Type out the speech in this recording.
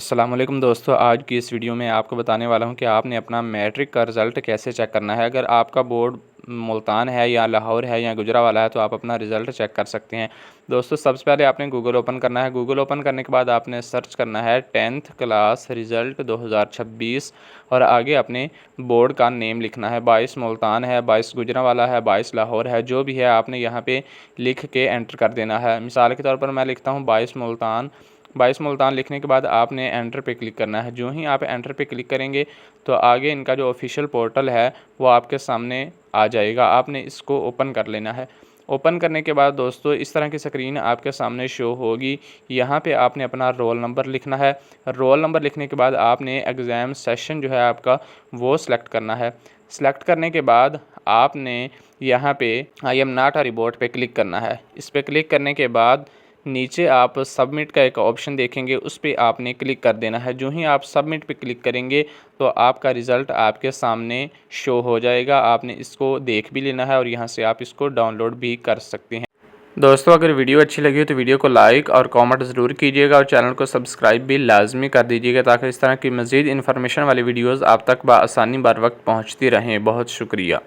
अस्सलाम वालेकुम दोस्तों, आज की इस वीडियो में आपको बताने वाला हूं कि आपने अपना मैट्रिक का रिज़ल्ट कैसे चेक करना है। अगर आपका बोर्ड मुल्तान है या लाहौर है या गुजरावाला है तो आप अपना रिज़ल्ट चेक कर सकते हैं। दोस्तों, सबसे पहले आपने गूगल ओपन करना है। गूगल ओपन करने के बाद आपने सर्च करना है 10th क्लास रिज़ल्ट 2026 और आगे अपने बोर्ड का नेम लिखना है। 22 मुल्तान है, 22 गुजरावाला है, 22 लाहौर है, जो भी है आपने यहाँ पे लिख के एंटर कर देना है। मिसाल के तौर पर मैं लिखता हूँ 22 मुल्तान लिखने के बाद आपने एंटर पे क्लिक करना है। जो ही आप एंटर पे क्लिक करेंगे तो आगे इनका जो ऑफिशियल पोर्टल है वो आपके सामने आ जाएगा। आपने इसको ओपन कर लेना है। ओपन करने के बाद दोस्तों इस तरह की स्क्रीन आपके सामने शो होगी। यहाँ पे आपने अपना रोल नंबर लिखना है। रोल नंबर लिखने के बाद आपने एग्ज़ाम सेशन जो है आपका वो सिलेक्ट करना है। सिलेक्ट करने के बाद आपने यहाँ पे I am not a report पे क्लिक करना है। इस पर क्लिक करने के बाद नीचे आप सबमिट का एक ऑप्शन देखेंगे, उस पर आपने क्लिक कर देना है। जो ही आप सबमिट पे क्लिक करेंगे तो आपका रिज़ल्ट आपके सामने शो हो जाएगा। आपने इसको देख भी लेना है और यहाँ से आप इसको डाउनलोड भी कर सकते हैं। दोस्तों, अगर वीडियो अच्छी लगी हो तो वीडियो को लाइक और कमेंट ज़रूर कीजिएगा और चैनल को सब्सक्राइब भी लाजमी कर दीजिएगा ताकि इस तरह की मज़ीद इन्फॉर्मेशन वाली वीडियोज़ आप तक बआसानी बर वक्त पहुँचती रहें। बहुत शुक्रिया।